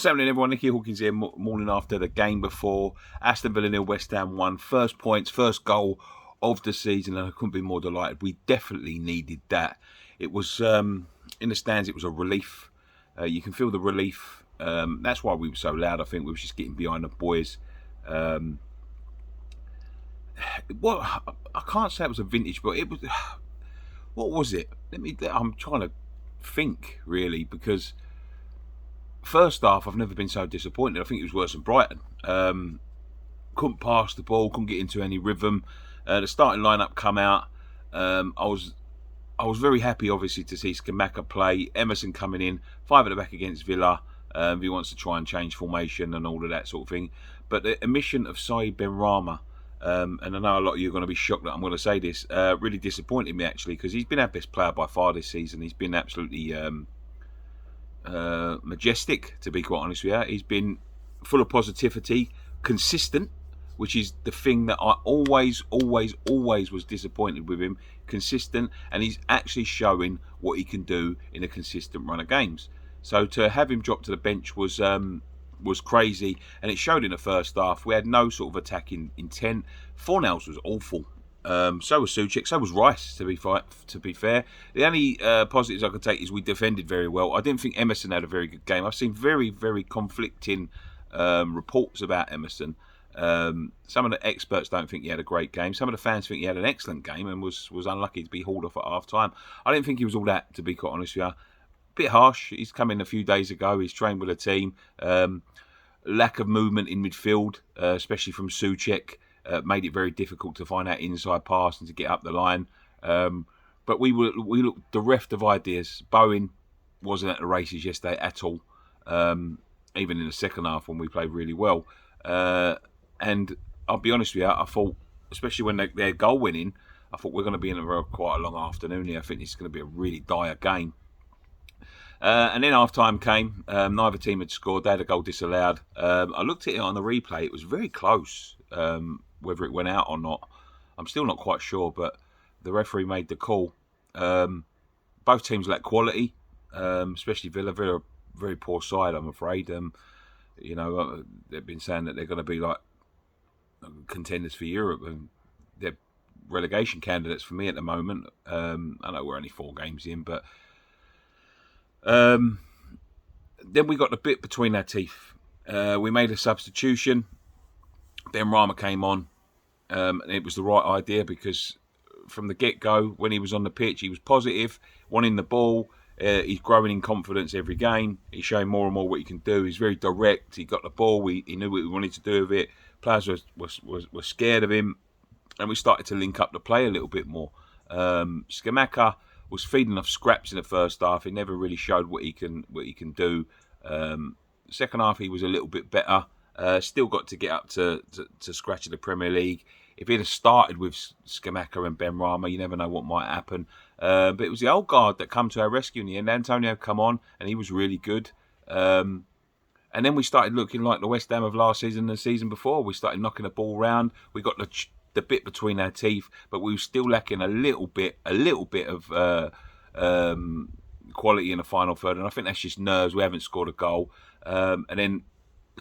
What's happening, everyone? Nicky Hawkins here, morning after the game before. Aston Villa 0, West Ham 1. First points, first goal of the season, and I couldn't be more delighted. We definitely needed that. It was, in the stands, it was a relief. You can feel the relief. That's why we were so loud, I think. We were just getting behind the boys. Well, I can't say it was a vintage, but it was... What was it? I'm trying to think, really, because... First half, I've never been so disappointed. I think it was worse than Brighton. Couldn't pass the ball, couldn't get into any rhythm. The starting lineup come out. I was very happy, obviously, to see Scamacca play. Emerson coming in, 5 at the back against Villa. He wants to try and change formation and all of that sort of thing. But the omission of Saïd Benrahma, and I know a lot of you are going to be shocked that I'm going to say this, really disappointed me, actually, because he's been our best player by far this season. He's been absolutely... majestic, to be quite honest with you. He's been full of positivity, consistent, which is the thing that I always was disappointed with him. Consistent, and he's actually showing what he can do in a consistent run of games. So to have him drop to the bench was crazy, and it showed in the first half. We had no sort of attacking intent. Fornals was awful. So was Souček, so was Rice, to be fair. The only positives I could take is we defended very well. I didn't think Emerson had a very good game. I've seen very, very conflicting reports about Emerson. Some of the experts don't think he had a great game. Some of the fans think he had an excellent game and was unlucky to be hauled off at half-time. I didn't think he was all that, to be quite honest with you. Bit harsh. He's come in a few days ago. He's trained with a team. Lack of movement in midfield, especially from Souček. Made it very difficult to find that inside pass and to get up the line. But we looked bereft of ideas. Bowen wasn't at the races yesterday at all, even in the second half when we played really well. And I'll be honest with you, I thought, especially when their goal went in, I thought we're going to be in quite a long afternoon here. I think it's going to be a really dire game. And then half-time came. Neither team had scored. They had a goal disallowed. I looked at it on the replay. It was very close. Whether it went out or not, I'm still not quite sure, but the referee made the call. Both teams lack quality, especially Villa. Villa, a very poor side, I'm afraid. They've been saying that they're going to be like contenders for Europe, and they're relegation candidates for me at the moment. I know we're only 4 games in, but then we got the bit between our teeth. We made a substitution. Benrahma came on. And it was the right idea because from the get-go, when he was on the pitch, he was positive, wanting the ball. He's growing in confidence every game. He's showing more and more what he can do. He's very direct. He got the ball. He knew what he wanted to do with it. Players were scared of him, and we started to link up the play a little bit more. Scamacca was feeding off scraps in the first half. He never really showed what he can do. Second half, he was a little bit better. Still got to get up to scratch in the Premier League. If he'd have started with Scamacca and Benrahma, you never know what might happen. But it was the old guard that come to our rescue in the end. Antonio come on, and he was really good. And then we started looking like the West Ham of last season and the season before. We started knocking the ball round. We got the bit between our teeth, but we were still lacking a little bit of quality in the final third. And I think that's just nerves. We haven't scored a goal. And then,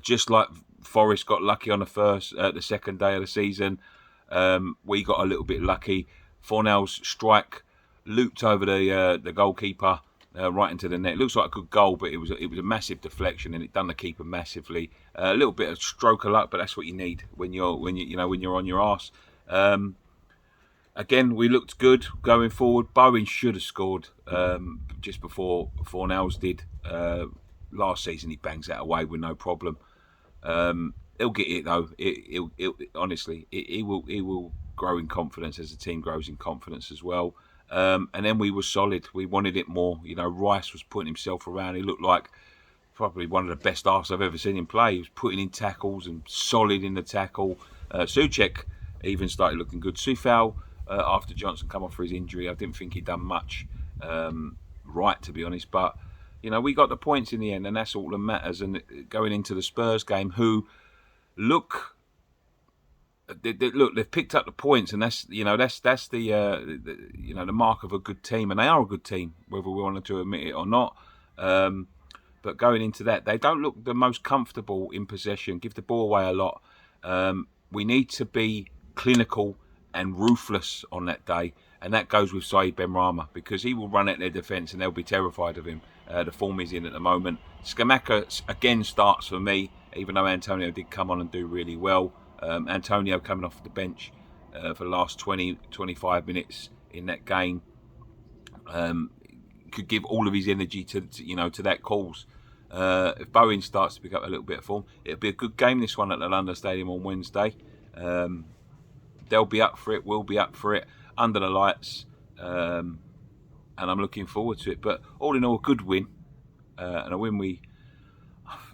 just like Forest got lucky on the second day of the season, we got a little bit lucky. Fornals' strike looped over the goalkeeper right into the net. It looks like a good goal, but it was a massive deflection, and it done the keeper massively. A little bit of stroke of luck, but that's what you need when you're on your arse. Again, we looked good going forward. Bowen should have scored just before Fornals did. Last season, he bangs that away with no problem. He'll get it though. Honestly, he will grow in confidence as the team grows in confidence as well. And then we were solid. We wanted it more. Rice was putting himself around. He looked like probably one of the best halves I've ever seen him play. He was putting in tackles and solid in the tackle. Souček even started looking good. Soufal, after Johnson come off for his injury, I didn't think he'd done much right, to be honest. But we got the points in the end, and that's all that matters. And going into the Spurs game, who they've picked up the points, and that's the mark of a good team, and they are a good team, whether we wanted to admit it or not. But going into that, they don't look the most comfortable in possession, give the ball away a lot. We need to be clinical and ruthless on that day, and that goes with Saeed Benrahma, because he will run at their defence and they'll be terrified of him. The form he's in at the moment. Scamacca again starts for me, even though Antonio did come on and do really well. Antonio coming off the bench for the last 20-25 minutes in that game could give all of his energy to that cause. If Bowen starts to pick up a little bit of form, it'll be a good game, this one, at the London Stadium on Wednesday. They'll be up for it, we'll be up for it, under the lights, and I'm looking forward to it. But all in all, a good win, and a win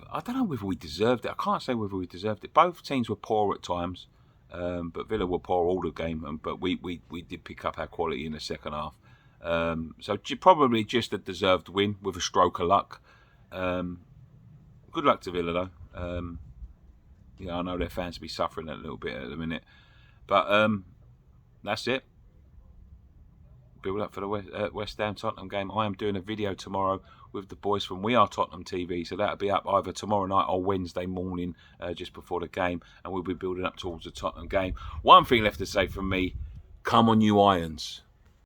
I don't know whether we deserved it. I can't say whether we deserved it. Both teams were poor at times, but Villa were poor all the game, but we did pick up our quality in the second half. So probably just a deserved win with a stroke of luck. Good luck to Villa, though. I know their fans will be suffering a little bit at the minute. But that's it. Build up for the West Ham Tottenham game. I am doing a video tomorrow with the boys from We Are Tottenham TV, so that'll be up either tomorrow night or Wednesday morning, just before the game, and we'll be building up towards the Tottenham game. One thing left to say from me: come on, you Irons.